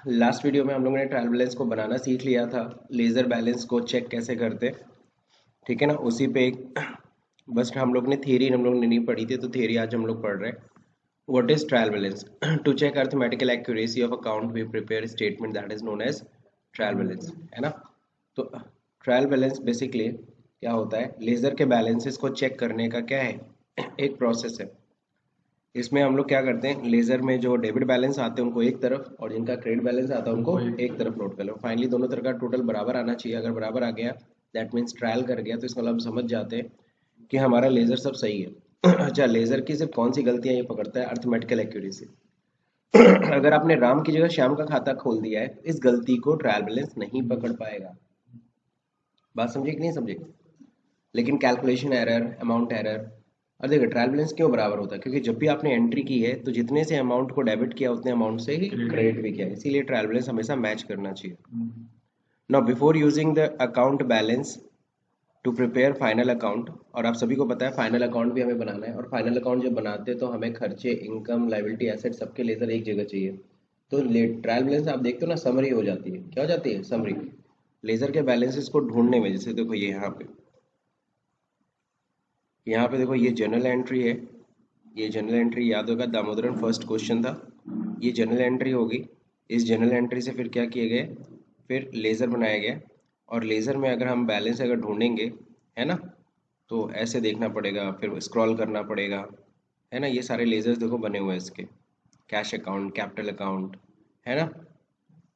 Last video में हम लोगों ने ट्रायल बैलेंस को बनाना सीख लिया था। लेज़र बैलेंस को चेक कैसे करते, ठीक है ना। उसी पे एक बस हम लोग ने थियरी हम लोग ने नहीं पढ़ी थी, तो थियरी आज हम लोग पढ़ रहे हैं। What is trial balance? To check arithmetical accuracy of account we prepare statement that is known as trial balance, है ना। तो ट्रायल बैलेंस बेसिकली क्या होता है? लेज़र के बैलेंसेस को चेक करने का क्या है, एक प्रोसेस है। इसमें हम लोग क्या करते हैं, लेजर में जो डेबिट बैलेंस आते हैं उनको एक तरफ, और जिनका क्रेडिट बैलेंस आता है उनको एक तरफ नोट कर लो। फाइनली दोनों तरफ का टोटल बराबर आना चाहिए। अगर बराबर आ गया दैट मीन्स ट्रायल कर गया, तो इसका मतलब हम समझ जाते हैं कि हमारा लेजर सब सही है। अच्छा, लेजर की सिर्फ कौन सी गलतियां ये पकड़ता है? Arithmetical accuracy. अगर आपने राम की जगह श्याम का खाता खोल दिया है, इस गलती को ट्रायल बैलेंस नहीं पकड़ पाएगा। बात समझे कि नहीं समझे? लेकिन कैलकुलेशन एरर, अमाउंट एरर, और देखिए ट्रायल बैलेंस क्यों बराबर होता है, क्योंकि जब भी आपने एंट्री की है तो जितने से अमाउंट को डेबिट किया उतने अमाउंट से ही क्रेडिट भी किया है, इसीलिए ट्रायल बैलेंस हमेशा मैच करना चाहिए। Now before using the account balance to prepare final account, और आप सभी को पता है फाइनल अकाउंट भी हमें बनाना है, और फाइनल अकाउंट जब बनाते हैं तो हमें खर्चे, इनकम, लाइबिलिटी, एसेट सबके लेजर एक जगह चाहिए। तो ट्रायल बैलेंस आप देखते हो ना, समरी हो जाती है। क्या हो जाती है? समरी। लेजर के बैलेंसेस को ढूंढने में, जैसे देखो ये यहाँ पे देखो, ये जनरल एंट्री है। ये जनरल एंट्री याद होगा, दामोदरन फर्स्ट क्वेश्चन था। ये जनरल एंट्री होगी। इस जनरल एंट्री से फिर क्या किया गया? फिर लेज़र बनाया गया। और लेज़र में अगर हम बैलेंस अगर ढूंढेंगे, है ना, तो ऐसे देखना पड़ेगा, फिर स्क्रॉल करना पड़ेगा, है ना। ये सारे लेज़र्स देखो बने हुए हैं इसके। कैश अकाउंट, कैपिटल अकाउंट, है ना,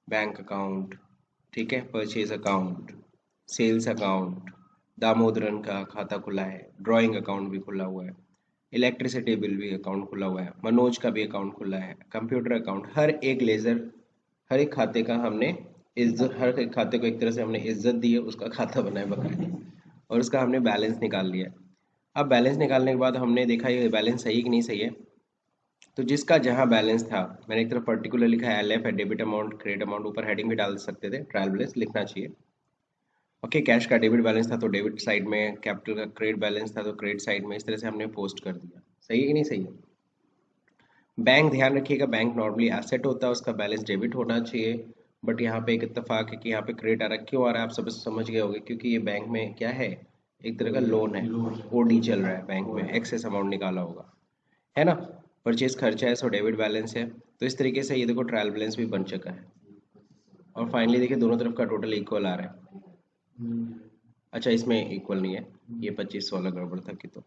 बैंक अकाउंट, ठीक है, purchase account, sales account, Damodaran का खाता खुला है, ड्राइंग अकाउंट भी खुला हुआ है, इलेक्ट्रिसिटी बिल भी अकाउंट खुला हुआ है, मनोज का भी अकाउंट खुला है, कंप्यूटर अकाउंट। हर एक लेजर, हर एक खाते का हमने इज्जत, हर एक खाते को एक तरह से हमने इज्जत दी है, उसका खाता बनाया बकायदा, और उसका हमने बैलेंस निकाल लिया। अब बैलेंस निकालने के बाद हमने देखा ये बैलेंस सही कि नहीं सही है। तो जिसका जहां बैलेंस था, मैंने एक तरफ पर्टिकुलर लिखा है, एलएफ है, डेबिट अमाउंट, क्रेडिट अमाउंट, ऊपर हेडिंग भी डाल सकते थे, ट्रायल बैलेंस लिखना चाहिए। ओके, कैश का डेबिट बैलेंस था तो डेबिट साइड में, कैपिटल का क्रेडिट बैलेंस था तो क्रेडिट साइड में, इस तरह से हमने पोस्ट कर दिया। सही है कि नहीं सही है? बैंक, ध्यान रखिएगा, बैंक नॉर्मली एसेट होता है, उसका बैलेंस डेबिट होना चाहिए। बट यहाँ पे एक इत्तेफाक है कि यहाँ पे क्रेडिट आ रहा है। क्यों आ रहा है आप सब समझ गए होंगे, क्योंकि ये बैंक में क्या है, एक तरह का लोन है, ओडी चल रहा है बैंक में, एक्सेस अमाउंट निकाला होगा, है ना। परचेज खर्चा है, सो डेबिट बैलेंस है। तो इस तरीके से ये देखो ट्रायल बैलेंस भी बन चुका है। और फाइनली देखिए दोनों तरफ का टोटल इक्वल आ रहा है। अच्छा, इसमें इक्वल नहीं है, ये 2516 गड़बड़ था कि, तो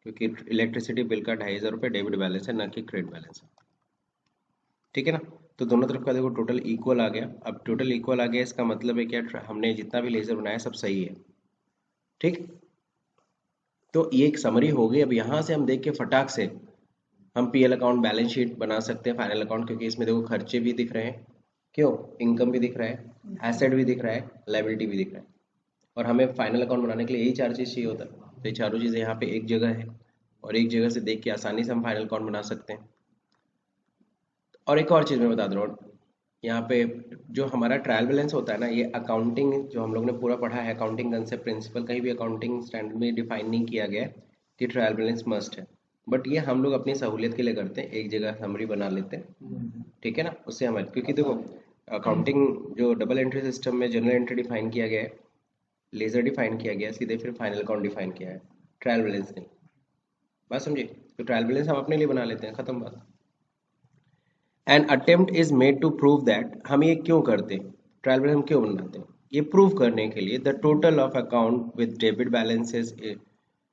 क्योंकि इलेक्ट्रिसिटी बिल का 2500 रुपये डेबिट बैलेंस है, ना कि क्रेडिट बैलेंस है, ठीक है ना। तो दोनों तरफ का देखो टोटल इक्वल आ गया। अब टोटल इक्वल आ गया, इसका मतलब है क्या, हमने जितना भी लेजर बनाया सब सही है, ठीक। तो ये एक समरी हो गई। अब यहाँ से हम देख के फटाक से हम पीएल अकाउंट, बैलेंस शीट बना सकते हैं, फाइनल अकाउंट, क्योंकि इसमें देखो खर्चे भी दिख रहे हैं, क्यों, इनकम भी दिख रहा है, एसेट भी दिख रहा है, लाइबिलिटी भी दिख रहा है। और हमें फाइनल अकाउंट बनाने के लिए यही चार चीज़ चाहिए होता है। तो ये चारों चीज़ें यहाँ पे एक जगह है, और एक जगह से देख के आसानी से हम फाइनल अकाउंट बना सकते हैं। और एक और चीज़ मैं बता दूँ, यहाँ पे जो हमारा ट्रायल बैलेंस होता है ना, ये अकाउंटिंग जो हम लोग ने पूरा पढ़ा है, अकाउंटिंग कंसेप्ट, प्रिंसिपल, कहीं भी अकाउंटिंग स्टैंडर्ड में डिफाइन नहीं किया गया है कि ट्रायल बैलेंस मस्ट है। बट ये हम लोग अपनी सहूलियत के लिए करते हैं, एक जगह समरी बना लेते हैं, ठीक है ना। उससे हमारे, क्योंकि देखो अकाउंटिंग जो डबल एंट्री सिस्टम में जनरल एंट्री डिफाइन किया गया है, लेजर डिफाइन किया गया है, सीधे फिर फाइनल अकाउंट डिफाइन किया है, ट्रायल बैलेंस नहीं। बात समझे? तो ट्रायल बैलेंस हम अपने लिए बना लेते हैं, खत्म बात। An attempt is made to prove that, हम ये क्यों करते हैं, ट्रायल बैलेंस हम क्यों बनाते हैं? ये प्रूव करने के लिए the total of account with debit balances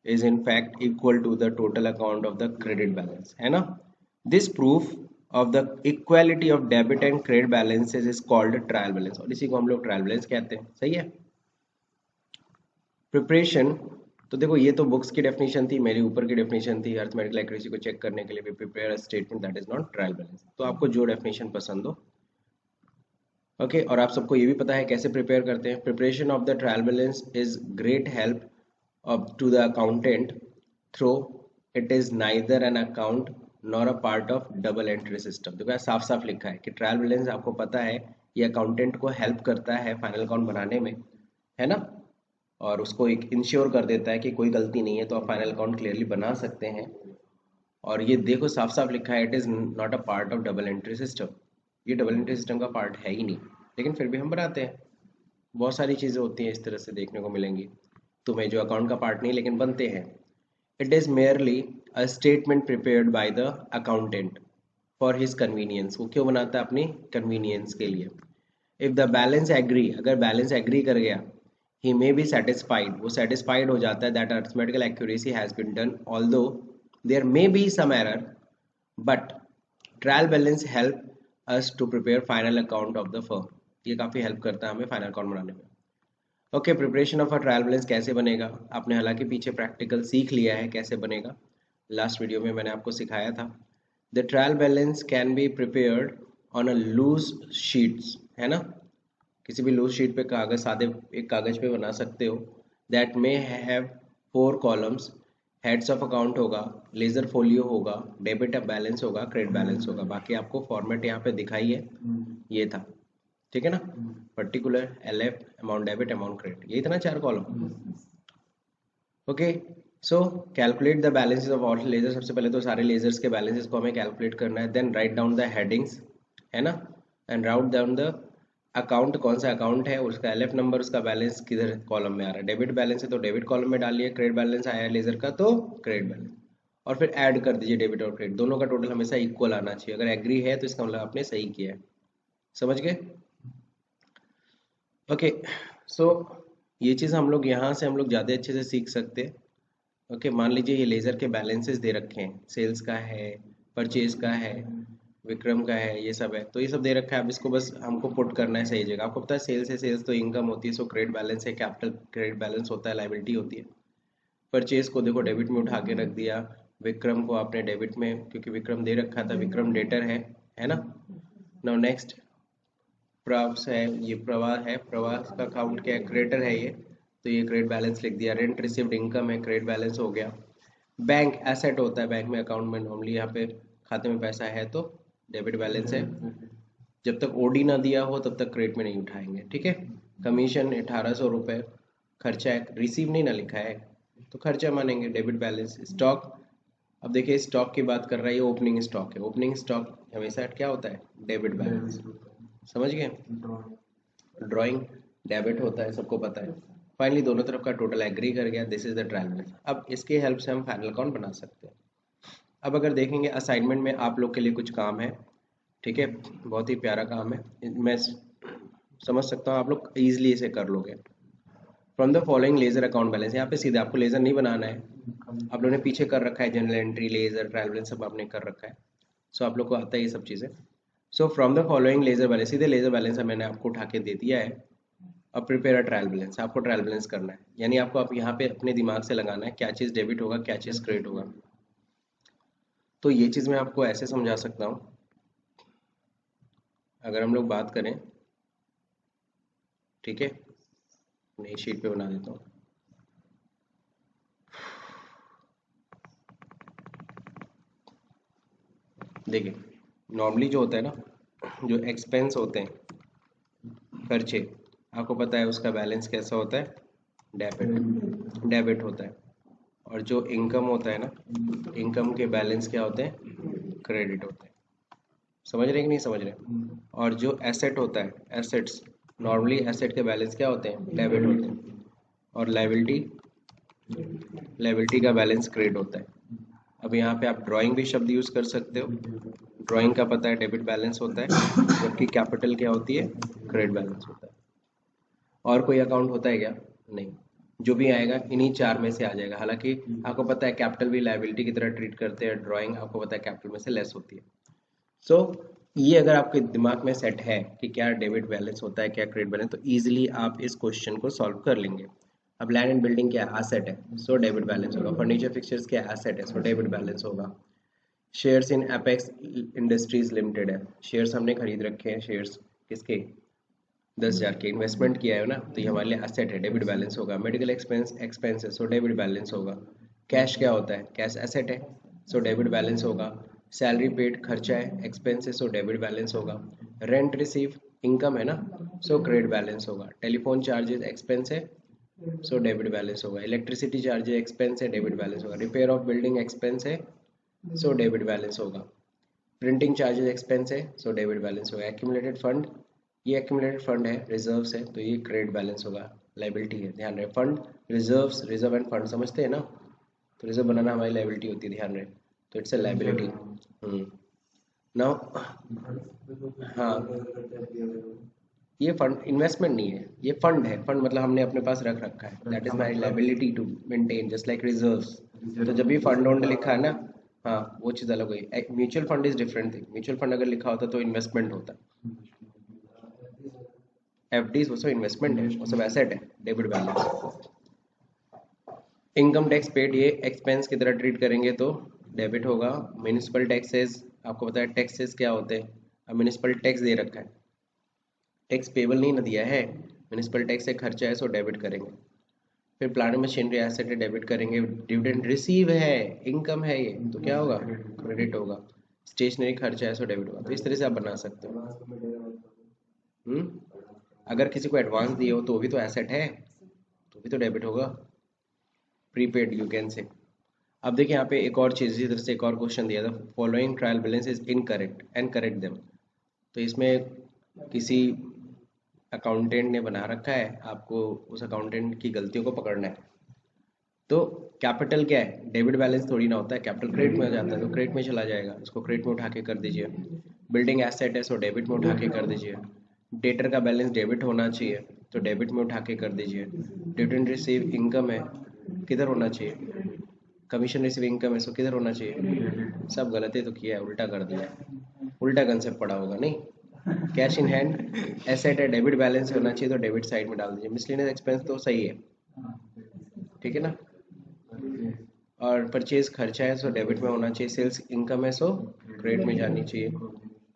is in fact equal to the total account of the credit balance, है ना। This proof of the equality of debit and credit balances is called trial balance, और इसी को हम लोग trial balance कहते हैं। सही है। प्रिपरेशन, तो देखो ये तो बुक्स की डेफिनेशन थी, मेरी ऊपर की डेफिनेशन थी, अर्थमेटिकल एक्यूरेसी को चेक करने के लिए we prepare a statement that is not trial balance. तो आपको जो डेफिनेशन पसंद हो, ओके। और आप सबको ये भी पता है कैसे प्रिपेयर करते हैं। Preparation of the trial balance is great help of to the accountant through it is neither an account nor a part of double entry system। देखो साफ साफ लिखा है कि ट्रायल बैलेंस आपको पता है ये अकाउंटेंट को हेल्प करता है फाइनल अकाउंट बनाने में, है ना। और उसको एक इंश्योर कर देता है कि कोई गलती नहीं है, तो आप फाइनल अकाउंट क्लियरली बना सकते हैं। और ये देखो साफ साफ लिखा है, it is not a part of double entry system. ये डबल एंट्री सिस्टम का पार्ट है ही नहीं, लेकिन फिर भी हम बनाते हैं। बहुत सारी चीज़ें होती हैं इस तरह से देखने को मिलेंगी तुम्हें जो अकाउंट का पार्ट नहीं लेकिन बनते हैं। It is merely a statement prepared by the accountant for his convenience. वो क्यों बनाता है? अपनी कन्वीनियंस के लिए। इफ द बैलेंस एग्री, अगर बैलेंस एग्री कर गया, ही मे बी सेटिस्फाइड, वो सेटिस्फाइड हो जाता है that arithmetical accuracy has been done although there may be some error, but trial balance help us to prepare final account of the firm. ये काफ़ी help करता है हमें फाइनल अकाउंट बनाने में। Okay, preparation of a trial balance कैसे बनेगा? आपने हालांकि पीछे प्रैक्टिकल सीख लिया है कैसे बनेगा, लास्ट वीडियो में मैंने आपको सिखाया था। The trial balance can be prepared on a loose sheets, है ना, किसी भी लूज शीट पे कागज, सादे एक कागज पे बना सकते हो। That may have 4 columns, heads of account होगा, लेजर फोलियो होगा, डेबिट बैलेंस होगा, क्रेडिट बैलेंस होगा। बाकी आपको फॉर्मेट यहाँ पे दिखाई है, ये था, ठीक है ना। Particular, LF, amount debit, amount credit, यही था ना 4 column. Okay, so calculate the balances of all ledger. सबसे पहले तो सारे लेजर्स के बैलेंसेस को हमें कैलकुलेट करना है। Then write down the headings, है ना, and wrote down the account, कौन सा अकाउंट है, उसका LF नंबर, उसका बैलेंस किधर कॉलम में आ रहा है। डेबिट बैलेंस है तो डेबिट कॉलम में डालिए, क्रेडिट बैलेंस आया है लेजर का तो क्रेडिट बैलेंस, और फिर ऐड कर दीजिए डेबिट और क्रेडिट, दोनों का टोटल हमेशा इक्वल आना चाहिए। अगर एग्री है तो इसका मतलब आपने सही किया है। समझ गए? ओके, सो ये चीज़ हम लोग यहाँ से हम लोग ज़्यादा अच्छे से सीख सकते हैं। ओके, मान लीजिए ये लेज़र के बैलेंसेस दे रखे हैं, सेल्स का है, परचेज का है, विक्रम का है, ये सब है, तो ये सब दे रखा है। अब इसको बस हमको पुट करना है सही जगह। आपको पता है सेल्स है, सेल्स तो इनकम होती है, सो क्रेडिट बैलेंस है, कैपिटल क्रेडिट बैलेंस होता है, लाइबिलिटी होती है। परचेज को देखो डेबिट में उठा के रख दिया, विक्रम को आपने डेबिट में, क्योंकि विक्रम दे रखा था, विक्रम डेटर है ना। नाउ नेक्स्ट प्रवास है, ये प्रवाह है, प्रवास का अकाउंट क्या है, क्रेडिटर है ये, तो ये क्रेडिट बैलेंस लिख दिया। रेंट रिसीव्ड इनकम है, क्रेडिट बैलेंस हो गया। बैंक एसेट होता है, बैंक में अकाउंट में नॉर्मली यहाँ पे खाते में पैसा है तो डेबिट बैलेंस है। जब तक ओडी ना दिया हो तब तक क्रेडिट में नहीं उठाएंगे, ठीक है। कमीशन 1800 रुपये, खर्चा है, रिसीव नहीं ना लिखा है तो खर्चा मानेंगे, डेबिट बैलेंस। स्टॉक, अब देखिए स्टॉक की बात कर रहा है, ये ओपनिंग स्टॉक है, ओपनिंग स्टॉक हमेशा क्या होता है, डेबिट बैलेंस। समझ गए? ड्राइंग डेबिट होता है, सबको पता है। फाइनली दोनों तरफ का टोटल एग्री कर गया, this is the trial balance. अब इसके हेल्प से हम फाइनल अकाउंट बना सकते हैं। अब अगर देखेंगे असाइनमेंट में आप लोग के लिए कुछ काम है, ठीक है, बहुत ही प्यारा काम है, मैं समझ सकता हूँ आप लोग इजीली इसे कर लोगे। From the following ledger account balance, यहाँ पे सीधे आपको लेजर नहीं बनाना है, आप लोगों ने पीछे कर रखा है, general entry, ledger, trial balance सब आपने कर रखा है, सो आप लोग को आता है ये सब चीज़ें। So from the following ledger balance, सीधे लेजर बैलेंस है, मैंने आपको उठा के दे दिया है। अब प्रिपेयर अ ट्रायल बैलेंस, आपको ट्रायल बैलेंस करना है, यानी आपको आप यहाँ पे अपने दिमाग से लगाना है क्या चीज़ डेबिट होगा, क्या चीज़ क्रेडिट होगा। तो ये चीज़ मैं आपको ऐसे समझा सकता हूँ, अगर हम लोग बात करें, ठीक है, नई शीट पे बना देता हूँ। देखिए नॉर्मली जो होता है ना, जो एक्सपेंस होते हैं, खर्चे, आपको पता है उसका बैलेंस कैसा होता है, डेबिट, डेबिट होता है। और जो इनकम होता है ना, इनकम के बैलेंस क्या होते हैं, क्रेडिट होते हैं। समझ रहे हैं कि नहीं समझ रहे? और जो एसेट होता है, एसेट्स, नॉर्मली एसेट के बैलेंस क्या होते हैं, डेबिट होते हैं। और लाइबिलिटी, लाइबिलिटी का बैलेंस क्रेडिट होता है। अब यहाँ पे आप ड्राइंग भी शब्द यूज़ कर सकते हो, ड्राइंग का पता है डेबिट बैलेंस होता है, जबकि कैपिटल क्या होती है, क्रेडिट बैलेंस होता है। और कोई अकाउंट होता है क्या? नहीं, जो भी आएगा इन्हीं 4 में से आ जाएगा। हालांकि आपको पता है कैपिटल भी लाइबिलिटी की तरह ट्रीट करते हैं, ड्राइंग आपको पता है कैपिटल में से लेस होती है। सो ये अगर आपके दिमाग में सेट है कि क्या डेबिट बैलेंस होता है, क्या क्रेडिट बैलेंस, तो इजीली आप इस क्वेश्चन को सॉल्व कर लेंगे। अब लैंड एंड बिल्डिंग क्या एसेट है, सो डेबिट बैलेंस होगा। फर्नीचर फिक्चर्स क्या एसेट है, सो डेबिट बैलेंस होगा। Shares in apex industries limited है, शेयर्स हमने खरीद रखे हैं, शेयर्स किसके, 10,000 के, इन्वेस्टमेंट किया है ना, तो ये हमारे लिए एसेट है, डेबिट बैलेंस होगा। मेडिकल एक्सपेंस है, सो डेबिट बैलेंस होगा। कैश क्या होता है, कैश एसेट है, सो डेबिट बैलेंस होगा। सैलरी पेड खर्चा है, एक्सपेंस है, सो डेबिट बैलेंस होगा। रेंट रिसीव इनकम है ना, सो क्रेडिट बैलेंस होगा। टेलीफोन चार्जेस एक्सपेंस है, सो डेबिट बैलेंस होगा। इलेक्ट्रिसिटी चार्जेस एक्सपेंस है, डेबिट बैलेंस होगा। रिपेयर ऑफ बिल्डिंग एक्सपेंस है, सो डेबिट बैलेंस होगा। प्रिंटिंग चार्जेस एक्सपेंस है, सो डेबिट बैलेंस होगा। एक्यूमुलेटेड फंड, ये एक्यूमुलेटेड फंड है, रिजर्व्स है, तो ये क्रेडिट बैलेंस होगा। लाइबिलिटी है, ध्यान रहे, fund reserves, reserve end fund समझते हैं ना, तो रिजर्व बनाना हमारी लाइबिलिटी होती है, ध्यान रहे, तो इट्स अ लाइबिलिटी। नाउ हाँ, ये फंड इन्वेस्टमेंट नहीं है, ये फंड है। फंड मतलब हमने अपने पास रख रखा है, that is my liability to maintain, just like reserves. तो जब भी फंड ओंड लिखा है ना, हाँ वो चीज़ अलग हुई। Mutual fund is different thing, mutual fund अगर लिखा होता तो इन्वेस्टमेंट होता। एफ डी वो सब इन्वेस्टमेंट है, वो सब एसेट है, debit balance. Income tax paid, ये एक्सपेंस की तरह ट्रीट करेंगे तो डेबिट होगा। म्यूनिसिपल टैक्सेस, आपको पता है टैक्सेस क्या होते हैं, अब म्यूनिसिपल टैक्स दे रखा है, टैक्स पेबल नहीं ना दिया है, म्यूनिसिपल टैक्स से खर्चा है, सो डेबिट करेंगे। फिर प्लांट मशीनरी एसेट है, डेबिट करेंगे। डिविडेंड रिसीव है, इनकम है ये, तो क्या होगा, क्रेडिट होगा। स्टेशनरी खर्चा है, सो डेबिट होगा। तो इस तरह से आप बना सकते हो। अगर किसी को एडवांस दिए हो तो भी तो एसेट है, तो भी तो डेबिट होगा, प्रीपेड यू कैन से। अब देखिए यहाँ पे एक और चीज़, इसी तरह से एक और क्वेश्चन दिया था, following trial balance is incorrect and correct them. तो इसमें किसी अकाउंटेंट ने बना रखा है, आपको उस अकाउंटेंट की गलतियों को पकड़ना है। तो कैपिटल क्या है, डेबिट बैलेंस थोड़ी ना होता है, कैपिटल क्रेडिट में हो जाता है, तो क्रेडिट में चला जाएगा, उसको क्रेडिट में उठा के कर दीजिए। बिल्डिंग एसेट है, सो डेबिट में उठा के कर दीजिए। डेटर का बैलेंस डेबिट होना चाहिए, तो डेबिट में उठा के कर दीजिए। डिविडेंड रिसीव इनकम है, किधर होना चाहिए, कमीशन रिसीव इनकम है, सो किधर होना चाहिए, सब गलत है, तो किया है, उल्टा कर दिया, उल्टा कंसेप्ट पड़ा होगा नहीं। कैश इन हैंड एसेट है, डेबिट बैलेंस होना चाहिए, तो डेबिट साइड में डाल दीजिए। मिसलेनियस एक्सपेंस तो सही है, ठीक है ना। और परचेज खर्चा है, सो डेबिट में होना चाहिए। सेल्स इनकम है, सो क्रेडिट में जानी चाहिए।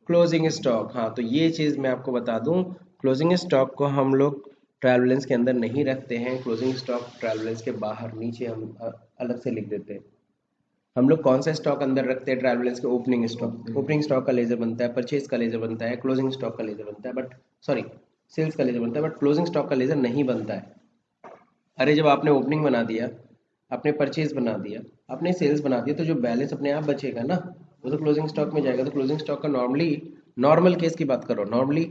क्लोजिंग स्टॉक, हाँ तो ये चीज़ मैं आपको बता दूं, क्लोजिंग स्टॉक को हम लोग ट्रायल बैलेंस के अंदर नहीं रखते हैं, क्लोजिंग स्टॉक ट्रायल बैलेंस के बाहर नीचे हम अलग से लिख देते हैं। हम लोग कौन सा स्टॉक अंदर रखते हैं ट्रायल बैलेंस के, ओपनिंग स्टॉक। ओपनिंग स्टॉक का लेजर बनता है, परचेज का लेजर बनता है, क्लोजिंग स्टॉक का लेजर बनता है, बट सॉरी सेल्स का लेजर बनता है, बट क्लोजिंग स्टॉक का लेजर नहीं बनता है। अरे जब आपने ओपनिंग बना दिया, आपने परचेज बना दिया, आपने सेल्स बना दिया, तो जो बैलेंस अपने आप बचेगा ना, वो तो क्लोजिंग स्टॉक में जाएगा। तो क्लोजिंग स्टॉक का नॉर्मली, नॉर्मल केस की बात करो, नॉर्मली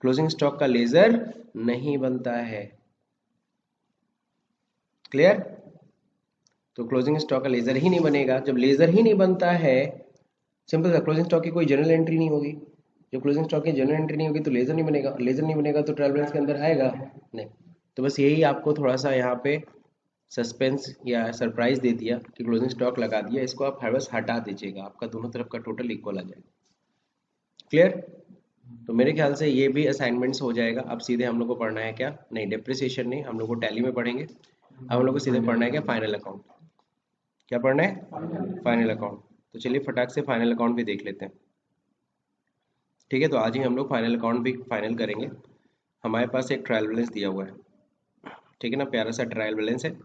क्लोजिंग स्टॉक का लेजर नहीं बनता है। क्लियर, तो क्लोजिंग स्टॉक का लेजर ही नहीं बनेगा। जब लेजर ही नहीं बनता है, सिंपल सा, क्लोजिंग स्टॉक की कोई जनरल एंट्री नहीं होगी। जब क्लोजिंग स्टॉक की जनरल एंट्री नहीं होगी तो लेजर नहीं बनेगा, लेजर नहीं बनेगा तो ट्रायल बैलेंस के अंदर आएगा नहीं। तो बस यही आपको थोड़ा सा यहाँ पे सस्पेंस या सरप्राइज दे दिया कि क्लोजिंग स्टॉक लगा दिया, इसको आप हर बस हटा दीजिएगा, आपका दोनों तरफ का टोटल इक्वल आ जाएगा। क्लियर, तो मेरे ख्याल से ये भी असाइनमेंट्स हो जाएगा। अब सीधे हम लोग को पढ़ना है क्या, नहीं डेप्रिसिएशन नहीं, हम लोग को टैली में पढ़ेंगे। अब हम लोग को सीधे पढ़ना है क्या, फाइनल अकाउंट। क्या पढ़ना है, फाइनल अकाउंट। तो चलिए फटाक से फाइनल अकाउंट भी देख लेते हैं। ठीक है, तो आज ही हम लोग फाइनल अकाउंट भी फाइनल करेंगे। हमारे पास एक ट्रायल बैलेंस दिया हुआ है, ठीक है ना, प्यारा सा ट्रायल बैलेंस है।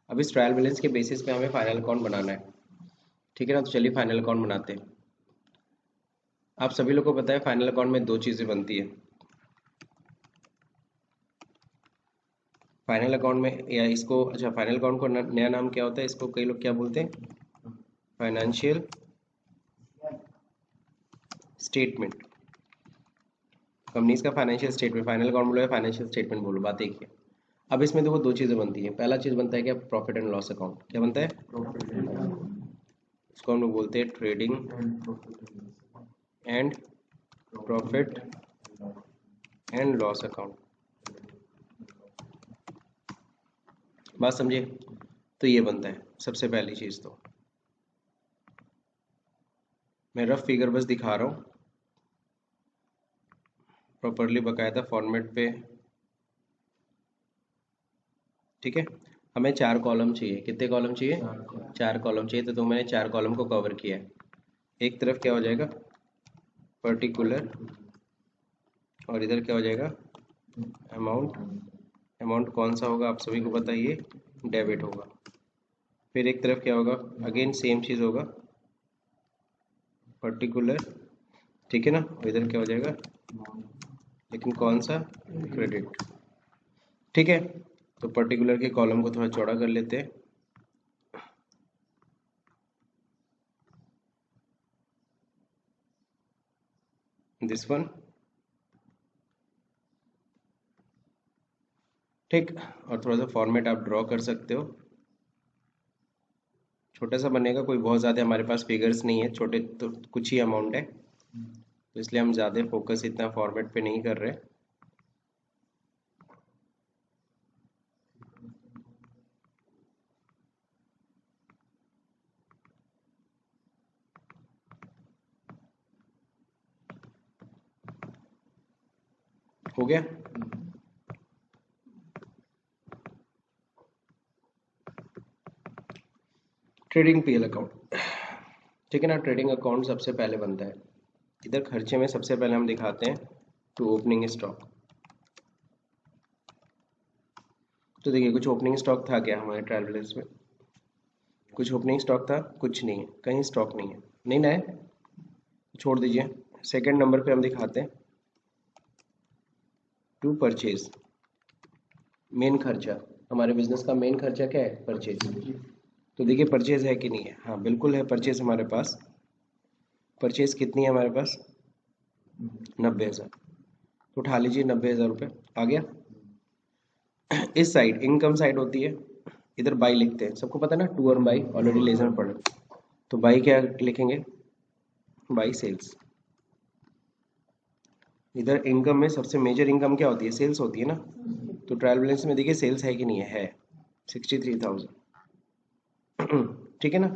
अब इस ट्रायल बैलेंस के बेसिस पे हमें फाइनल अकाउंट बनाना है, ठीक है ना। तो चलिए फाइनल अकाउंट बनाते हैं। आप सभी लोग को पता है फाइनल अकाउंट में दो चीज़ें बनती है। फाइनल अकाउंट में, या इसको, अच्छा फाइनल अकाउंट को नया नाम क्या होता है, इसको कई लोग क्या बोलते हैं, फाइनेंशियल स्टेटमेंट। कंपनीज का फाइनेंशियल स्टेटमेंट, फाइनल अकाउंट बोलो या फाइनेंशियल स्टेटमेंट बोलो, बात एक ही है। अब इसमें देखो दो चीज़ें बनती हैं। पहला चीज़ बनता है क्या, प्रॉफिट एंड लॉस अकाउंट। क्या बनता है, उसको हम लोग बोलते हैं trading and profit and loss account. बात समझिए, तो ये बनता है सबसे पहली चीज़। तो मैं रफ फिगर बस दिखा रहा हूँ, प्रॉपरली बकायदा फॉर्मेट पे, ठीक है। हमें 4 कॉलम चाहिए, कितने कॉलम चाहिए, 4 कॉलम चाहिए। तो मैंने 4 कॉलम को कवर किया है। एक तरफ क्या हो जाएगा, पर्टिकुलर, और इधर क्या हो जाएगा, अमाउंट। अमाउंट कौन सा होगा आप सभी को पता है, ये डेबिट होगा। फिर एक तरफ क्या होगा, अगेन सेम चीज़ होगा, पर्टिकुलर, ठीक है ना। इधर क्या हो जाएगा, लेकिन कौन सा, क्रेडिट, ठीक है। तो पर्टिकुलर के कॉलम को थोड़ा चौड़ा कर लेते हैं। दिस वन, ठीक। और थोड़ा सा फॉर्मेट आप ड्रॉ कर सकते हो, छोटा सा बनेगा, कोई बहुत ज़्यादा हमारे पास फिगर्स नहीं है, छोटे तो कुछ ही अमाउंट है, तो इसलिए हम ज़्यादा फोकस इतना फॉर्मेट पे नहीं कर रहे। हो गया? ट्रेडिंग पीएल अकाउंट, ठीक है ना। ट्रेडिंग अकाउंट सबसे पहले बनता है, इधर खर्चे में सबसे पहले हम दिखाते हैं टू ओपनिंग स्टॉक। तो देखिए कुछ ओपनिंग स्टॉक था क्या हमारे ट्रायल बैलेंस में, कुछ ओपनिंग स्टॉक था, कुछ नहीं है, कहीं स्टॉक नहीं है, नहीं ना है, छोड़ दीजिए। सेकंड नंबर पे हम दिखाते हैं टू परचेज, मेन खर्चा, हमारे बिजनेस का मेन खर्चा क्या है, परचेज। तो देखिए परचेज है कि नहीं है, हाँ बिल्कुल है परचेज हमारे पास। परचेज कितनी है हमारे पास, 90,000, तो उठा लीजिए 90,000 रुपये आ गया। इस साइड इनकम साइड होती है, इधर बाई लिखते हैं, सबको पता है ना, टू और बाई ऑलरेडी लेजर में पढ़े, तो बाई क्या लिखेंगे, बाई सेल्स। इधर इनकम में सबसे मेजर इनकम क्या होती है, सेल्स होती है ना, तो ट्रायल बैलेंस में देखिए सेल्स है कि नहीं है 63,000, ठीक है ना।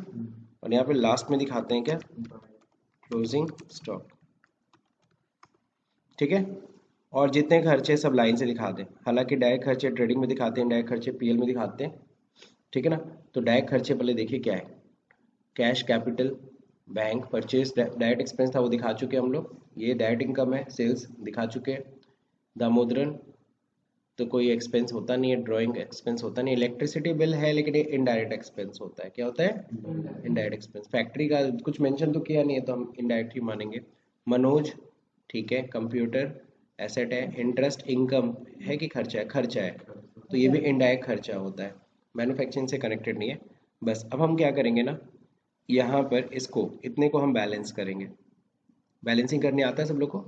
और यहाँ पे लास्ट में दिखाते हैं क्या, क्लोजिंग स्टॉक, ठीक है। और जितने खर्चे सब लाइन से दिखा दें, हालांकि डायरेक्ट खर्चे ट्रेडिंग में दिखाते हैं, डायरेक्ट खर्चे पीएल में दिखाते हैं, ठीक है ना। तो डायरेक्ट खर्चे पहले देखिए क्या है, cash capital, bank, purchase, direct expense था वो दिखा चुके हम लोग, ये डायरेक्ट इनकम है, सेल्स दिखा चुके हैं। दामोदरन तो कोई एक्सपेंस होता नहीं है, ड्राइंग एक्सपेंस होता नहीं, इलेक्ट्रिसिटी बिल है लेकिन ये इनडायरेक्ट एक्सपेंस होता है, क्या होता है, इनडायरेक्ट एक्सपेंस। फैक्ट्री का कुछ मेंशन तो किया नहीं है तो हम इनडायरेक्ट ही मानेंगे। मनोज, ठीक है, कंप्यूटर एसेट है, इंटरेस्ट इनकम है कि खर्चा है, खर्चा है, तो ये भी इनडायरेक्ट खर्चा होता है, मैन्युफैक्चरिंग से कनेक्टेड नहीं है। बस अब हम क्या करेंगे ना, यहाँ पर इसको इतने को हम बैलेंस करेंगे, बैलेंसिंग करने आता है सब लोग को,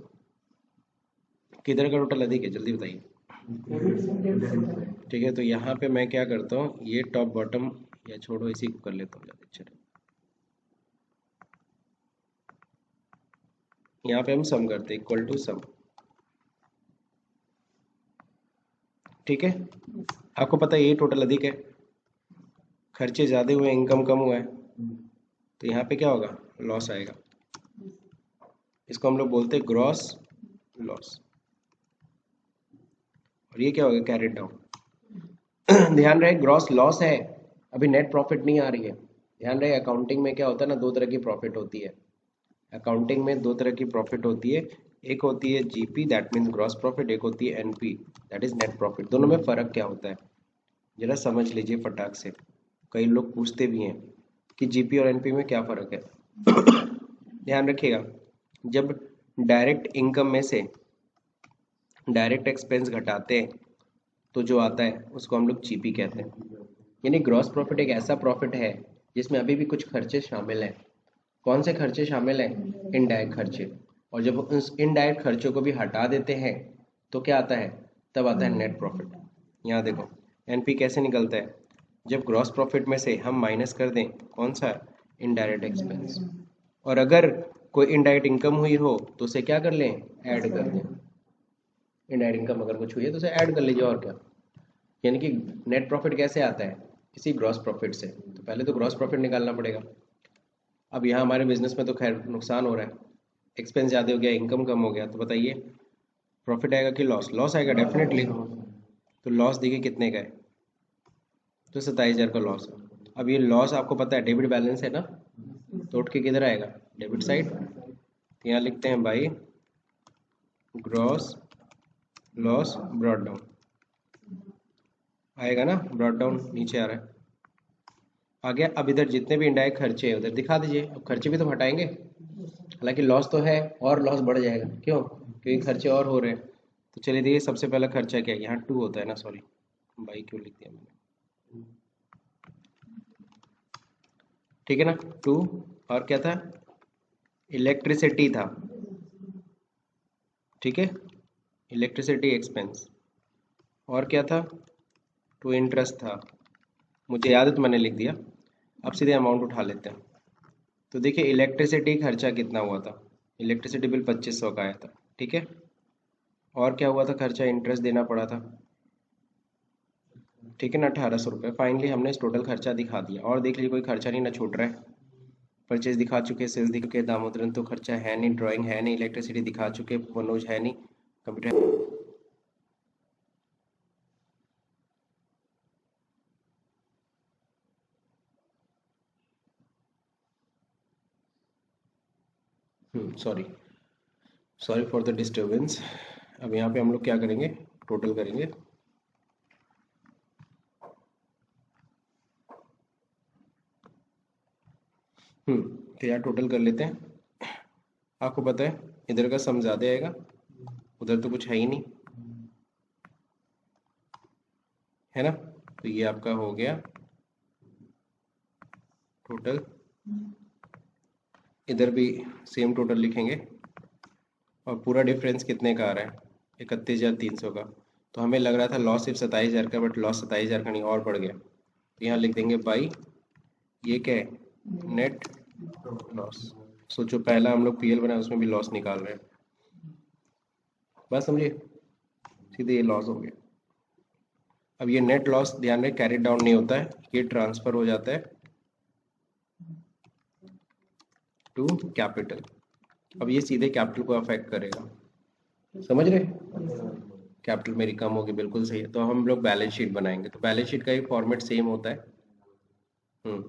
किधर का टोटल अधिक है जल्दी बताइए। ठीक है, तो यहाँ पे मैं क्या करता हूँ, ये टॉप बॉटम या छोड़ो इसी को कर लेता हूँ ज़्यादा अच्छा है। यहाँ पे हम सम करते हैं, इक्वल टू सम, ठीक है। आपको पता है ये टोटल अधिक है, खर्चे ज़्यादा हुए, इनकम कम हुआ है, तो यहाँ पे क्या होगा, लॉस आएगा, इसको हम लोग बोलते हैं ग्रॉस लॉस, और ये क्या होगा, कैरेट डाउन। ध्यान रहे ग्रॉस लॉस है, अभी नेट प्रॉफिट नहीं आ रही है। ध्यान रहे अकाउंटिंग में क्या होता है ना, दो तरह की प्रॉफिट होती है, अकाउंटिंग में दो तरह की प्रॉफिट होती है, एक होती है GP that means gross profit, एक होती है NP that is net profit. दोनों में फ़र्क क्या होता है जरा समझ लीजिए फटाक से, कई लोग पूछते भी हैं कि जीपी और एनपी में क्या फ़र्क है। ध्यान रखिएगा, जब डायरेक्ट इनकम में से डायरेक्ट एक्सपेंस घटाते हैं तो जो आता है उसको हम लोग जीपी कहते हैं। यानी ग्रॉस प्रॉफिट एक ऐसा प्रॉफिट है जिसमें अभी भी कुछ खर्चे शामिल हैं। कौन से खर्चे शामिल हैं, इनडायरेक्ट खर्चे, और जब उस इनडायरेक्ट खर्चों को भी हटा देते हैं तो क्या आता है, तब आता है नेट प्रॉफिट। यहाँ देखो एनपी कैसे निकलता है, जब ग्रॉस प्रॉफिट में से हम माइनस कर दें कौन सा, इनडायरेक्ट एक्सपेंस, और अगर कोई इनडायरेक्ट इनकम हुई हो तो उसे क्या कर लें, ऐड कर दें, इनडायरेक्ट इनकम अगर कुछ हुई है तो उसे ऐड कर लीजिए, और क्या। यानी कि नेट प्रॉफिट कैसे आता है, इसी ग्रॉस प्रॉफिट से, तो पहले तो ग्रॉस प्रॉफिट निकालना पड़ेगा। अब यहाँ हमारे बिजनेस में तो खैर नुकसान हो रहा है, एक्सपेंस ज़्यादा हो गया, इनकम कम हो गया, तो बताइए प्रॉफिट आएगा कि लॉस, लॉस आएगा डेफिनेटली। तो लॉस देखिए कितने का है, तो 27,000 का लॉस है। अब ये लॉस आपको पता है डेबिट बैलेंस है ना, तो उठ के किधर आएगा, डेबिट साइड, यहाँ लिखते हैं by gross loss brought down, आएगा ना, ब्रॉड डाउन नीचे आ रहा है, आ गया। अब इधर जितने भी इनडायरेक्ट खर्चे हैं उधर दिखा दीजिए, अब खर्चे भी तो हटाएंगे, हालांकि लॉस तो है और लॉस बढ़ जाएगा, क्यों, क्योंकि खर्चे और हो रहे हैं। तो चलिए देखिए सबसे पहला खर्चा क्या है, यहाँ 2 होता है ना, सॉरी बाई क्यों लिख दिया मैंने, ठीक है ना 2, और क्या था, इलेक्ट्रिसिटी था, ठीक है, इलेक्ट्रिसिटी एक्सपेंस। और क्या था, टू इंटरेस्ट था, मुझे याद है तो मैंने लिख दिया। अब सीधे अमाउंट उठा लेते हैं। तो देखिए इलेक्ट्रिसिटी खर्चा कितना हुआ था, इलेक्ट्रिसिटी बिल 2500 का आया था, ठीक है। और क्या हुआ था खर्चा, इंटरेस्ट देना पड़ा था, ठीक है ना, 1800 रुपये। फाइनली हमने इस टोटल खर्चा दिखा दिया। और देख लीजिए कोई खर्चा नहीं ना छूट रहा है। परचेज दिखा चुके, सेल्स दिखा चुके, दामोदरन तो खर्चा है नहीं, ड्राइंग है नहीं, इलेक्ट्रिसिटी दिखा चुके, मनोज है नहीं, computer. Sorry, sorry for the disturbance. अब यहाँ पे हम लोग क्या करेंगे, टोटल करेंगे। तो यार टोटल कर लेते हैं। आपको पता है इधर का सम ज़्यादा आएगा, उधर तो कुछ है ही नहीं, है ना। तो ये आपका हो गया टोटल। इधर भी सेम टोटल लिखेंगे। और पूरा डिफरेंस कितने का आ रहा है, 31,300 का। तो हमें लग रहा था लॉस सिर्फ 27,000 का, बट लॉस 27,000 का नहीं और बढ़ गया। तो यहाँ लिख देंगे बाई, ये क्या है, नेट लॉस। सोचो पहला हम लोग पीएल बनाए उसमें भी लॉस निकाल रहे हैं, बात समझिए, सीधे ये लॉस हो गया। अब ये नेट लॉस ध्यान रहे कैरी डाउन नहीं होता है, ये ट्रांसफर हो जाता है टू कैपिटल। अब ये सीधे कैपिटल को अफेक्ट करेगा, समझ रहे, कैपिटल मेरी कम होगी, बिल्कुल सही है। तो हम लोग बैलेंस शीट बनाएंगे, तो बैलेंस शीट का ही फॉर्मेट सेम होता है। हम्म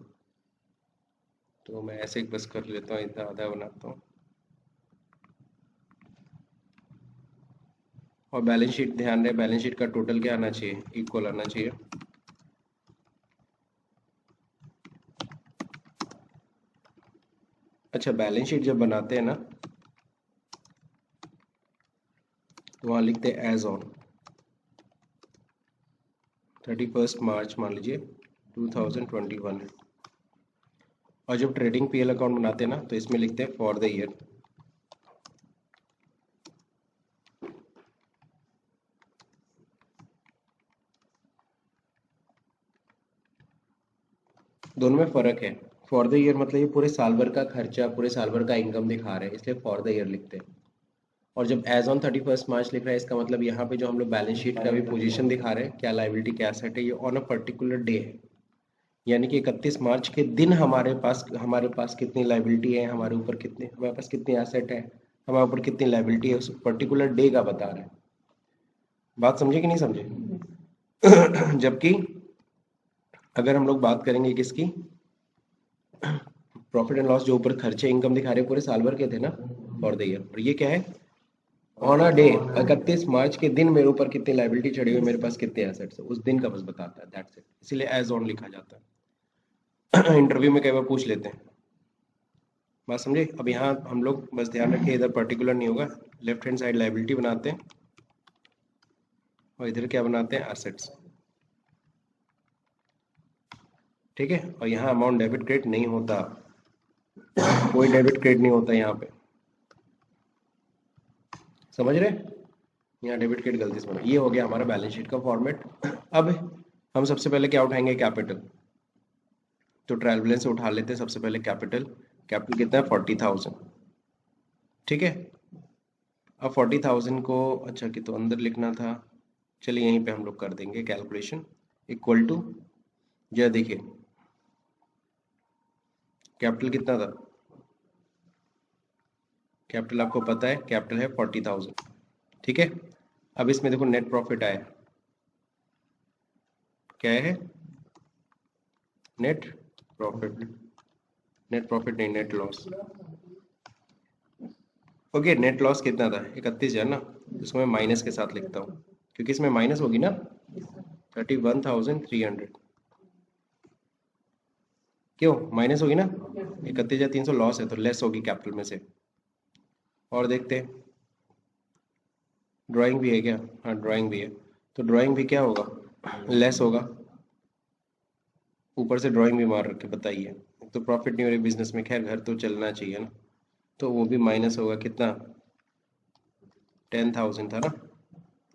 तो मैं ऐसे ही बस कर लेता हूँ, इतना आधा बनाता हूँ। और बैलेंस शीट ध्यान रहे, बैलेंस शीट का टोटल क्या आना चाहिए, इक्वल आना चाहिए। अच्छा, बैलेंस शीट जब बनाते हैं ना, तो वहाँ लिखते हैं एज ऑन 31 मार्च मान लीजिए 2021। और जब ट्रेडिंग पीएल अकाउंट बनाते हैं ना, तो इसमें लिखते हैं फॉर द ईयर। दोनों में फ़र्क है। फॉर द ईयर मतलब ये पूरे साल भर का खर्चा, पूरे साल भर का इनकम दिखा रहे हैं, इसलिए फॉर द ईयर लिखते हैं। और जब एज ऑन 31 मार्च लिख रहा है, इसका मतलब यहाँ पे जो हम लोग बैलेंस शीट का भी पोजीशन दिखा रहे हैं, क्या लाइबिलिटी क्या एसेट है, ये ऑन अ पर्टिकुलर डे है। यानी कि 31 मार्च के दिन हमारे पास कितनी लाइबिलिटी है, हमारे पास कितनी एसेट है, हमारे ऊपर कितनी लाइबिलिटी है, उस पर्टिकुलर डे का बता रहे हैं। बात समझे कि नहीं समझे। जबकि अगर हम लोग बात करेंगे किसकी, प्रॉफिट एंड लॉस, जो ऊपर खर्चे इनकम दिखा रहे हैं पूरे साल भर के थे ना, फॉर द ईयर। और ये क्या है, ऑन अ डे, 31 मार्च के दिन मेरे ऊपर कितनी लाइबिलिटी चढ़ी हुई, मेरे पास कितने एसेट्स है, उस दिन का बस बताता है, दैट्स इट। इसीलिए एज ऑन लिखा जाता है। इंटरव्यू में कई बार पूछ लेते हैं, बात समझे। अब यहाँ हम लोग बस ध्यान रखें, इधर पर्टिकुलर नहीं होगा, लेफ्ट हैंड साइड लाइबिलिटी बनाते हैं और इधर क्या बनाते हैं, एसेट्स, ठीक है। और यहाँ अमाउंट डेबिट क्रेडिट नहीं होता, कोई डेबिट क्रेडिट नहीं होता यहाँ पे, समझ रहे। यहाँ डेबिट क्रेडिट गलती से बना, ये हो गया हमारा बैलेंस शीट का फॉर्मेट। अब हम सबसे पहले क्या उठाएंगे, कैपिटल। तो ट्रायल बैलेंस से उठा लेते हैं सबसे पहले कैपिटल। कैपिटल कितना है, 40,000, ठीक है। अब 40,000 को, अच्छा कि तो अंदर लिखना था, चलिए यहीं पे हम लोग कर देंगे कैलकुलेशन। इक्वल टू, जरा देखिए कैपिटल कितना था, कैपिटल आपको पता है, कैपिटल है 40,000, ठीक है। अब इसमें देखो नेट प्रॉफिट आया, क्या है, नेट प्रॉफिट, नेट प्रॉफिट नहीं, net loss. Okay, net loss कितना था, 31,000 ना, इसको मैं माइनस के साथ लिखता हूँ, क्योंकि इसमें माइनस होगी ना, 31,300। क्यों माइनस होगी ना, 31,300 लॉस है, तो लेस होगी कैपिटल में से। और देखते हैं, ड्राइंग भी है क्या, हाँ ड्राइंग भी है, तो ड्राइंग भी क्या होगा, लेस होगा। ऊपर से ड्राइंग भी मार रखे, बताइए, तो प्रॉफिट नहीं हो रही बिजनेस में, खैर घर तो चलना चाहिए ना, तो वो भी माइनस होगा कितना, 10,000 था ना,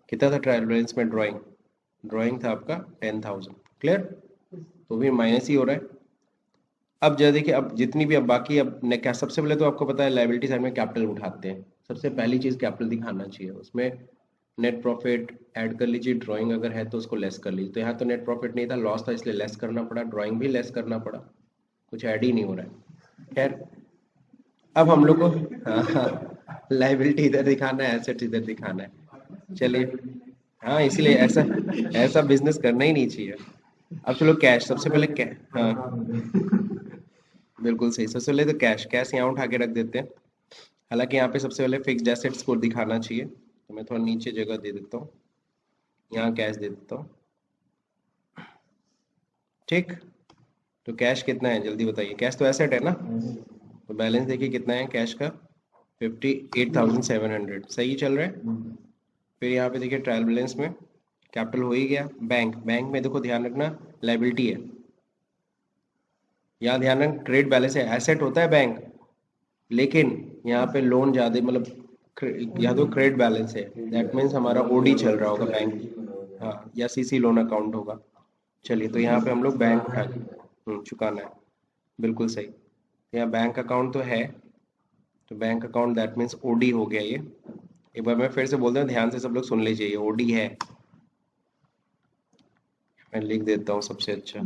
कितना था ट्रायल बैलेंस में? ड्राइंग था आपका 10,000। क्लियर? तो फिर माइनस ही हो रहा है। अब जरा देखिए, अब जितनी भी अब बाकी अब क्या, सबसे पहले तो आपको पता है लाइबिलिटी साइड में कैपिटल उठाते हैं, सबसे पहली चीज़ कैपिटल दिखाना चाहिए उसमें। नेट प्रॉफिट ऐड कर लीजिए, ड्राइंग अगर है तो उसको लेस कर लीजिए। तो यहाँ तो नेट प्रॉफिट नहीं था, लॉस था, इसलिए लेस करना पड़ा, ड्राइंग भी लेस करना पड़ा, कुछ ऐड ही नहीं हो रहा है। खैर, अब हम लोग को हाँ हाँ, लाइबिलिटी इधर दिखाना है, एसेट इधर दिखाना है। चलिए, हाँ इसीलिए ऐसा ऐसा बिजनेस करना ही नहीं चाहिए। अब चलो कैश, सबसे पहले हाँ बिल्कुल सही, सबसे पहले तो कैश, कैश यहाँ उठा के रख देते हैं। हालांकि यहाँ पे सबसे पहले फिक्स्ड एसेट्स को दिखाना चाहिए, तो मैं थोड़ा नीचे जगह दे देता हूँ, यहाँ कैश दे देता हूँ। ठीक, तो कैश कितना है जल्दी बताइए, कैश तो एसेट है ना, तो बैलेंस देखिए कितना है कैश का, 58,700, सही चल रहा है। फिर यहाँ पे देखिए ट्रायल बैलेंस में कैपिटल हो ही गया। बैंक में देखो ध्यान रखना लाइबिलिटी है, यहाँ ध्यान रखना ट्रेड बैलेंस है, एसेट होता है बैंक, लेकिन यहाँ पे लोन ज़्यादा मतलब या तो क्रेडिट बैलेंस है, दैट मीन्स हमारा ओडी चल रहा होगा बैंक, हाँ, या सीसी लोन अकाउंट होगा। चलिए, तो यहाँ पे हम लोग बैंक उठा चुकाना है, बिल्कुल सही। तो यहाँ बैंक अकाउंट तो है, तो bank account that means OD हो गया ये। एक बार मैं फिर से बोलता हूँ, ध्यान से सब लोग सुन लीजिए, ये ओडी है, मैं लिख देता हूँ सबसे अच्छा।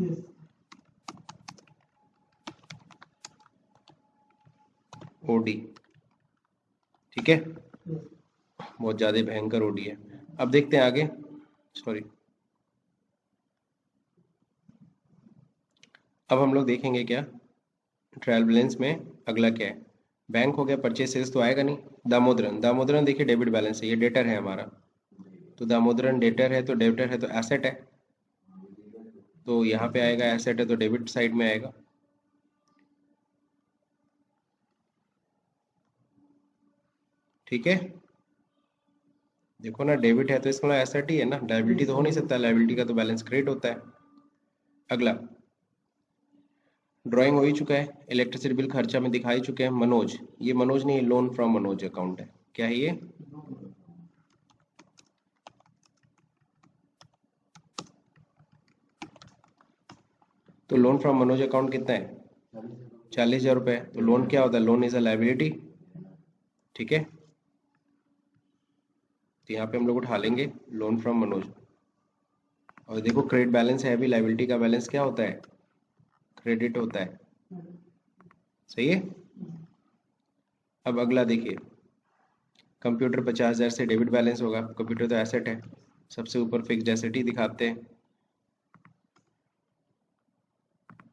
ओडी, ठीक है, बहुत ज़्यादा भयंकर ओडी है। अब देखते हैं आगे, सॉरी, अब हम लोग देखेंगे क्या ट्रायल बैलेंस में अगला क्या है। बैंक हो गया, परचेज सेल्स तो आएगा नहीं। दामोदरन देखिए डेबिट बैलेंस है, ये डेटर है हमारा, तो दामोदरन डेटर है, तो डेटर है तो एसेट है, तो यहाँ पे आएगा एसेट है तो डेबिट साइड में आएगा। ठीक है, देखो ना डेबिट है तो इसका एसेट ही है ना, लायबिलिटी तो हो नहीं सकता, लायबिलिटी का तो बैलेंस क्रिएट होता है। अगला ड्राइंग हो ही चुका है, इलेक्ट्रिसिटी बिल खर्चा में दिखा ही चुके हैं। मनोज, ये मनोज नहीं, लोन फ्रॉम मनोज अकाउंट है, क्या है ये? तो लोन फ्रॉम मनोज अकाउंट कितना है? 40,000 रुपये। तो लोन क्या होता है? लोन इज अ लाइबिलिटी, ठीक है, तो यहाँ पे हम लोग उठा लेंगे लोन फ्रॉम मनोज। और देखो क्रेडिट बैलेंस है भी, लाइबिलिटी का बैलेंस क्या होता है? क्रेडिट होता है, सही है। अब अगला देखिए, कंप्यूटर 50,000 से डेबिट बैलेंस होगा, कंप्यूटर तो एसेट है, सबसे ऊपर फिक्स्ड एसेट ही दिखाते हैं।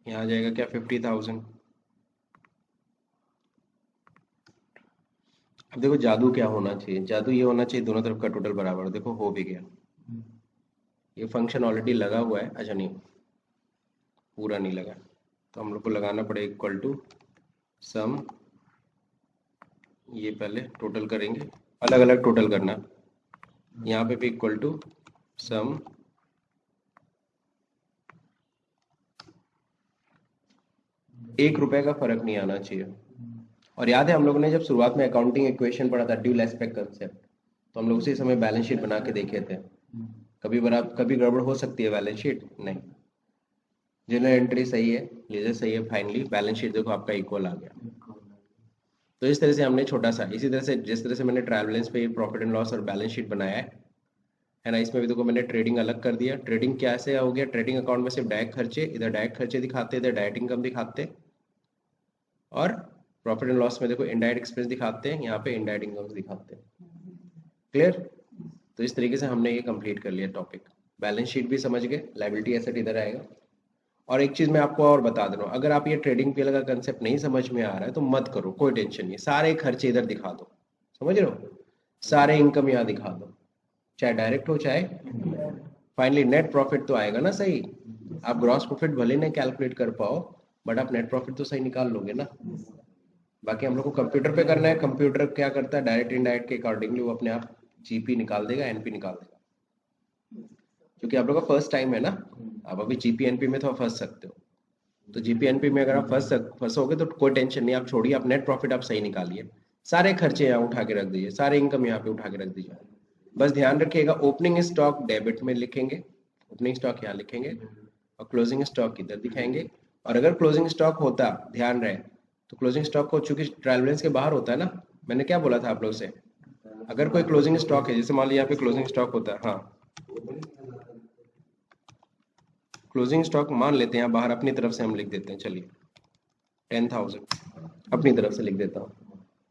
यहाँ आ जाएगा क्या? 50,000। अब देखो जादू क्या होना चाहिए, जादू ये होना चाहिए दोनों तरफ का टोटल बराबर, देखो हो भी गया। ये फंक्शन ऑलरेडी लगा हुआ है, अच्छा नहीं, पूरा नहीं लगा, तो हम लोग को लगाना पड़ेगा इक्वल टू सम, ये पहले टोटल करेंगे, अलग अलग टोटल करना, यहाँ पे भी इक्वल टू सम, ₹1 का फर्क नहीं आना चाहिए। और याद है हम लोगों ने जब शुरुआत में अकाउंटिंग इक्वेशन पढ़ा था, ड्यूल एस्पेक्ट कंसेप्ट, तो हम लोग उसी समय बैलेंस शीट बना के देखे थे। कभी गड़बड़ हो सकती है बैलेंस शीट? नहीं, जनरल एंट्री सही है, लेजर सही है, फाइनली बैलेंस शीट देखो आपका इक्वल आ गया। तो इस तरह से हमने छोटा सा, इसी तरह से जिस तरह से मैंने ट्रायल बैलेंस पे प्रॉफिट एंड लॉस और बैलेंस शीट बनाया है ना, इसमें भी देखो मैंने ट्रेडिंग अलग कर दिया। ट्रेडिंग क्या से हो गया, ट्रेडिंग अकाउंट में सिर्फ डायरेक्ट खर्चे, इधर डायरेक्ट खर्चे दिखाते, इधर डायरेक्ट इनकम दिखाते, और प्रॉफिट एंड लॉस में देखो इनडायरेक्ट एक्सपेंस दिखाते हैं, यहाँ पे इनडायरेक्ट इनकम दिखाते हैं। क्लियर? तो इस तरीके से हमने ये कंप्लीट कर लिया टॉपिक, बैलेंस शीट भी समझ गए, लायबिलिटी एसेट इधर आएगा। और एक चीज़ मैं आपको और बता दे रहा हूँ, अगर आप ये ट्रेडिंग पीएल का कंसेप्ट नहीं समझ में आ रहा है तो मत करो, कोई टेंशन नहीं, सारे खर्चे इधर दिखा दो, समझ रहे हो, सारे इनकम यहाँ दिखा दो, चाहे डायरेक्ट हो चाहे फाइनली नेट प्रॉफिट तो आएगा ना सही। आप ग्रॉस प्रॉफिट भले नहीं कैलकुलेट कर पाओ, बट आप नेट प्रॉफिट तो सही निकाल लोगे ना। बाकी हम लोग को कंप्यूटर पे करना है, कंप्यूटर क्या करता है डायरेक्ट इनडायरेक्ट के अकॉर्डिंगली वो अपने आप जीपी निकाल देगा, एनपी निकाल देगा, क्योंकि आप लोग का फर्स्ट टाइम है ना, आप अभी जीपी एनपी में तो फंस सकते हो। तो जीपी एनपी में अगर आप फंसोगे तो कोई टेंशन नहीं, आप छोड़िए, आप नेट प्रॉफिट आप सही निकालिए, सारे खर्चे यहाँ उठा के रख दीजिए, सारे इनकम यहाँ पे उठा के रख दीजिए। बस ध्यान रखिएगा ओपनिंग स्टॉक डेबिट में लिखेंगे, ओपनिंग स्टॉक यहाँ लिखेंगे और क्लोजिंग स्टॉक इधर दिखाएंगे। और अगर क्लोजिंग स्टॉक होता, ध्यान रहे, तो क्लोजिंग स्टॉक को चूंकि ट्रायल बैलेंस के बाहर होता है ना, मैंने क्या बोला था आप लोग से, अगर कोई क्लोजिंग स्टॉक है, जैसे मान लीजिए यहाँ पे क्लोजिंग स्टॉक होता है, हाँ क्लोजिंग स्टॉक मान लेते हैं, बाहर अपनी तरफ से हम लिख देते हैं, चलिए 10,000 अपनी तरफ से लिख देता हूँ।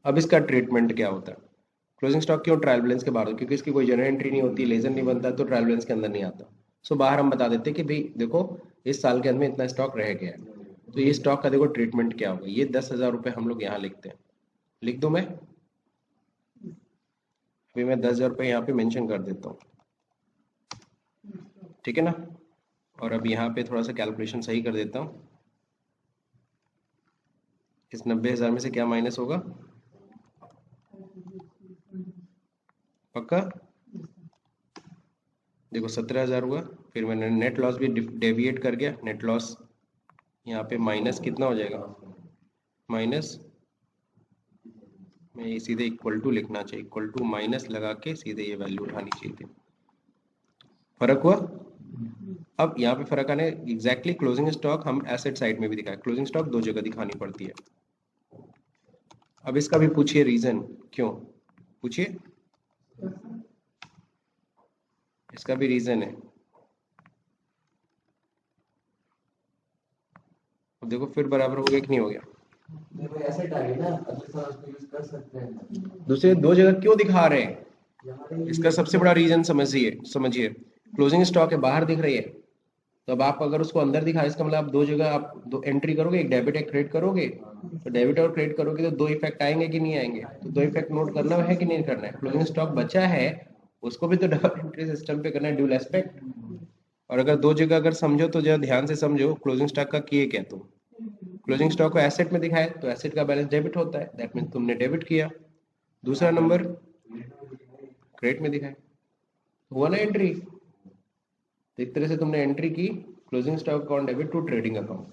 अब इसका ट्रीटमेंट क्या होता है, क्लोजिंग स्टॉक क्यों ट्रायल बैलेंस के बाहर होता है, क्योंकि इसकी कोई जनरल एंट्री नहीं होती, लेजर नहीं बनता, तो ट्रायल बैलेंस के अंदर नहीं आता। सो बाहर हम बता देते कि भाई देखो इस साल के अंदर में इतना स्टॉक रह गया है, तो ये स्टॉक का देखो ट्रीटमेंट क्या होगा। ये 10,000 रुपये हम लोग यहाँ लिखते हैं, लिख दूँ मैं, अभी मैं 10,000 रुपये यहाँ पे मेंशन कर देता हूँ, ठीक है ना। और अब यहाँ पे थोड़ा सा कैलकुलेशन सही कर देता हूँ, इस 90,000 में से क्या माइनस होगा, पक्का देखो 17,000 हुआ, फिर मैंने नेट लॉस भी डेविएट कर गया, नेट लॉस यहाँ पे माइनस कितना हो जाएगा, माइनस में सीधे इक्वल टू लिखना चाहिए, इक्वल टू माइनस लगा के सीधे ये वैल्यू उठानी चाहिए थी। फर्क हुआ। अब यहाँ पे फर्क आने, एग्जैक्टली क्लोजिंग स्टॉक हम एसेट साइड में भी दिखाए, क्लोजिंग स्टॉक दो जगह दिखानी पड़ती है। अब इसका भी पूछिए रीजन क्यों, पूछिए, इसका भी रीजन है। अब देखो फिर बराबर हो गया कि नहीं हो गया, एसेट आ गई ना, अगले साल उसको यूज कर सकते हैं। दूसरे दो जगह क्यों दिखा रहे हैं, इसका सबसे बड़ा रीजन समझिए क्लोजिंग स्टॉक है बाहर दिख रही है, तो अब आप अगर उसको अंदर दिखा, इसका मतलब आप दो जगह आप दो एंट्री करोगे, एक डेबिट एक क्रेडिट करोगे, तो डेबिट और क्रेडिट करोगे तो दो इफेक्ट आएंगे कि नहीं आएंगे, तो दो इफेक्ट नोट करना है कि नहीं करना है। क्लोजिंग स्टॉक बचा है उसको भी तो डबल एंट्री सिस्टम पे करना है, ड्यूल एस्पेक्ट। और अगर दो जगह अगर समझो तो जरा ध्यान से समझो, क्लोजिंग स्टॉक का किए क्या तुम, क्लोजिंग स्टॉक को एसेट में दिखाए तो एसेट का बैलेंस डेबिट होता है, दैट मीन तुमने डेबिट किया। दूसरा नंबर क्रेडिट में दिखाए, हुआ ना एंट्री, एक तरह से तुमने एंट्री की closing stock account debit to trading account.